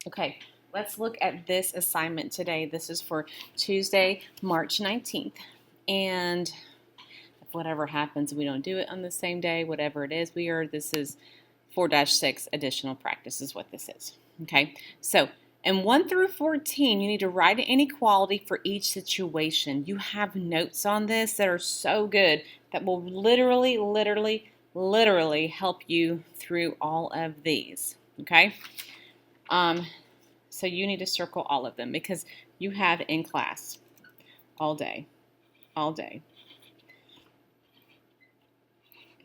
Okay, let's look at this assignment today. This is for Tuesday, March 19th. And if whatever happens, we don't do it on the same day, whatever it is, this is 4-6 additional practice is what this is. Okay, so in 1 through 14, you need to write an inequality for each situation. You have notes on this that are so good that will literally help you through all of these. Okay. So you need to circle all of them because you have in class all day, all day.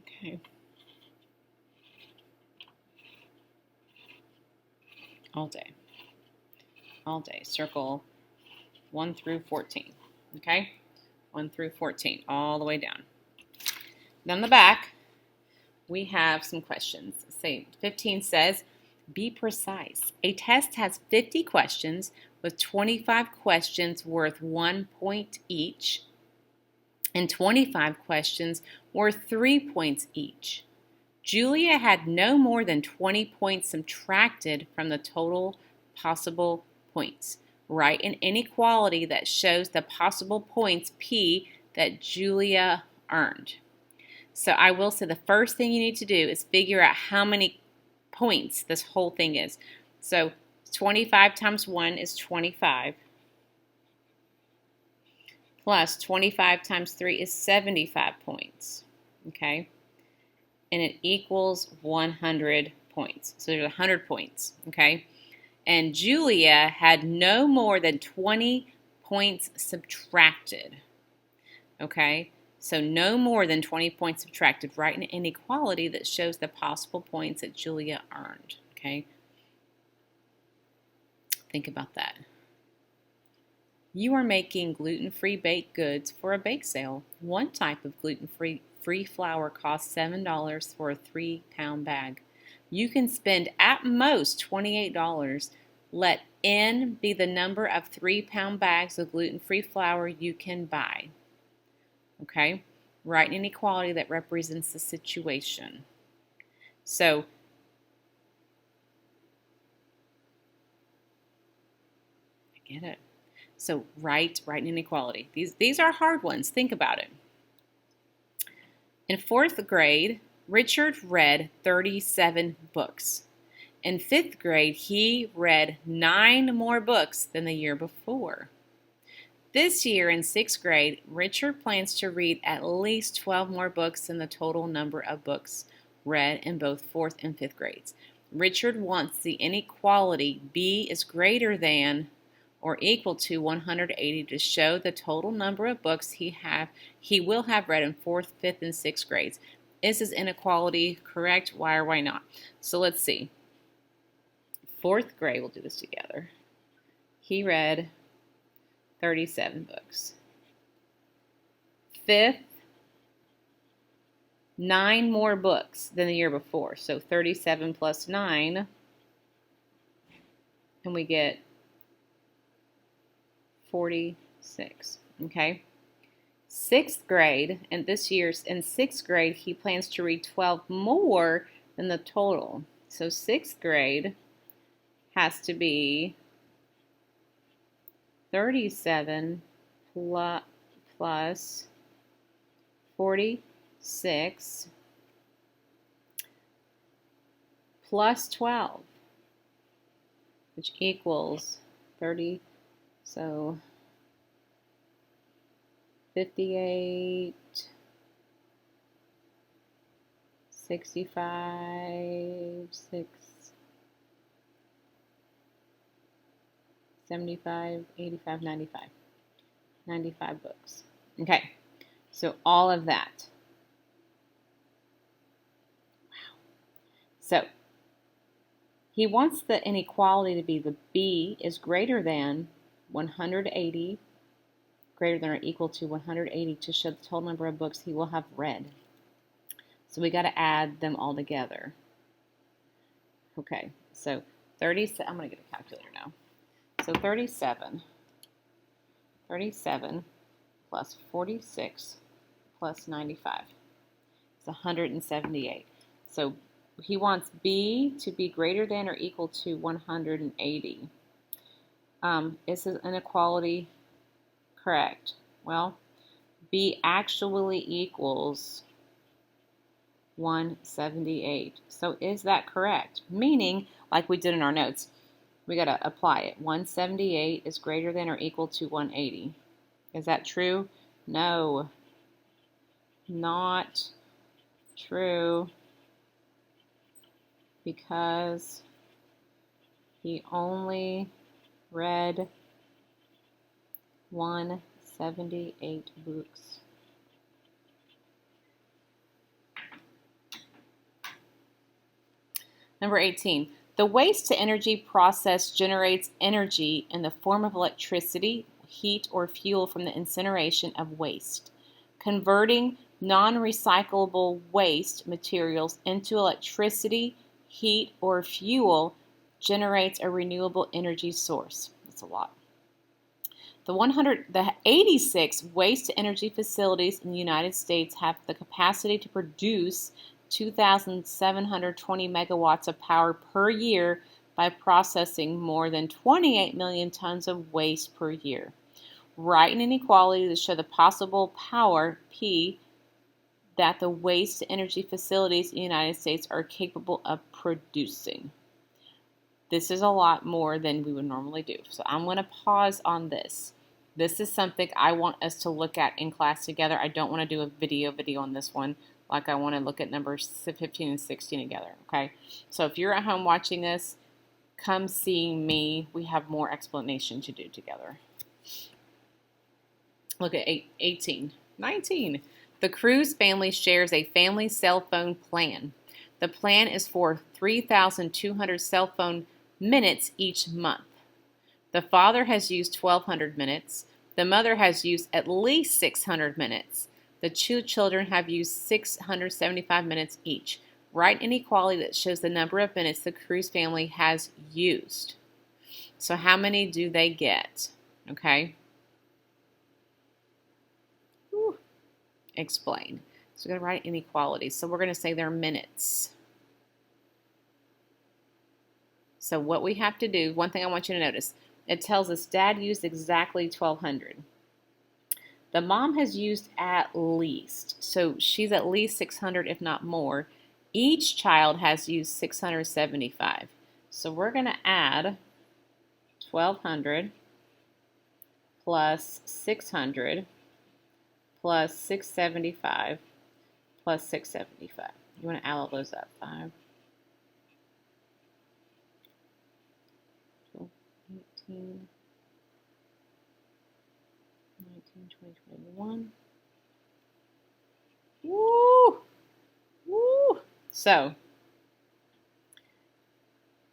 Okay. All day, all day. Circle 1 through 14. Okay. 1 through 14, all the way down. Down the back, we have some questions. Say 15 says, be precise. A test has 50 questions with 25 questions worth 1 point each and 25 questions worth 3 points each. Julia had no more than 20 points subtracted from the total possible points. Write an inequality that shows the possible points P that Julia earned. So I will say the first thing you need to do is figure out how many points this whole thing is. So 25 times 1 is 25. Plus 25 times 3 is 75 points. Okay? And it equals 100 points. So there's 100 points. Okay? And Julia had no more than 20 points subtracted. Okay? So no more than 20 points subtracted. Write an inequality that shows the possible points that Julia earned. Okay? Think about that. You are making gluten-free baked goods for a bake sale. One type of gluten-free flour costs $7 for a 3-pound bag. You can spend at most $28. Let N be the number of 3-pound bags of gluten-free flour you can buy. Okay? Write an inequality that represents the situation. So, I get it. So write an inequality. These are hard ones. Think about it. In 4th grade, Richard read 37 books. In 5th grade, he read 9 more books than the year before. This year in 6th grade, Richard plans to read at least 12 more books than the total number of books read in both 4th and 5th grades. Richard wants the inequality B is greater than or equal to 180 to show the total number of books he will have read in 4th, 5th, and 6th grades. Is this inequality correct? Why or why not? So let's see. 4th grade, we'll do this together. He read 37 books. 5th, 9 more books than the year before. So 37 plus 9, and we get 46. Okay. 6th grade, and this year's in 6th grade, he plans to read 12 more than the total. So 6th grade has to be 37 plus 46 plus 12, which equals 30. So 58, 65, 6, 75, 85, 95. 95 books. Okay, so all of that. Wow. So he wants the inequality to be the B is greater than 180, greater than or equal to 180 to show the total number of books he will have read. So we got to add them all together. Okay, so 37, I'm going to get a calculator now. So 37 plus 46 plus 95 is 178. So he wants B to be greater than or equal to 180. Is this inequality correct? Well, B actually equals 178. So is that correct? Meaning, like we did in our notes, we got to apply it. 178 is greater than or equal to 180. Is that true? No, not true, because he only read 178 books. Number 18. The waste-to-energy process generates energy in the form of electricity, heat, or fuel from the incineration of waste. Converting non-recyclable waste materials into electricity, heat, or fuel generates a renewable energy source. That's a lot. The 86 waste-to-energy facilities in the United States have the capacity to produce 2,720 megawatts of power per year by processing more than 28 million tons of waste per year. Write an inequality to show the possible power, P, that the waste-to-energy facilities in the United States are capable of producing. This is a lot more than we would normally do. So I'm going to pause on this. This is something I want us to look at in class together. I don't want to do a video on this one. Like I want to look at numbers 15 and 16 together, okay? So if you're at home watching this, come see me. We have more explanation to do together. Look at 18. 19. The Cruz family shares a family cell phone plan. The plan is for 3,200 cell phone minutes each month. The father has used 1,200 minutes. The mother has used at least 600 minutes. The two children have used 675 minutes each. Write an inequality that shows the number of minutes the Cruz family has used. So how many do they get? Okay. Whew. Explain. So we're going to write inequalities. So we're going to say they're minutes. So what we have to do, one thing I want you to notice, it tells us Dad used exactly 1,200. The mom has used at least, so she's at least 600 if not more. Each child has used 675. So we're going to add 1,200 plus 600 plus 675 plus 675. You want to add all those up. 5, 12, 18, 19, 20, 21. Woo! Woo! So,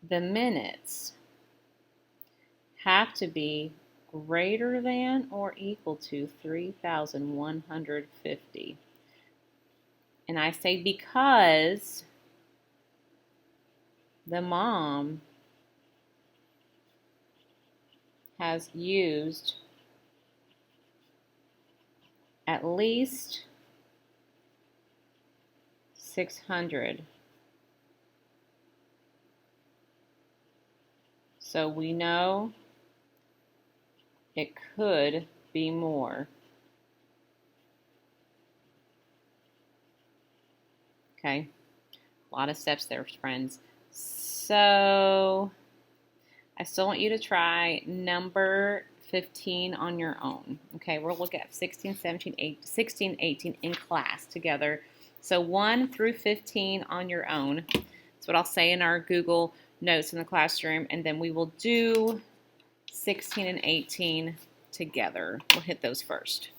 the minutes have to be greater than or equal to 3,150. And I say because the mom has used at least 600. So we know it could be more. Okay, a lot of steps there, friends. So I still want you to try number 15 on your own. Okay, we'll look at 16, 17, 16, 18 in class together. So 1 through 15 on your own. That's what I'll say in our Google Notes in the classroom. And then we will do 16 and 18 together. We'll hit those first.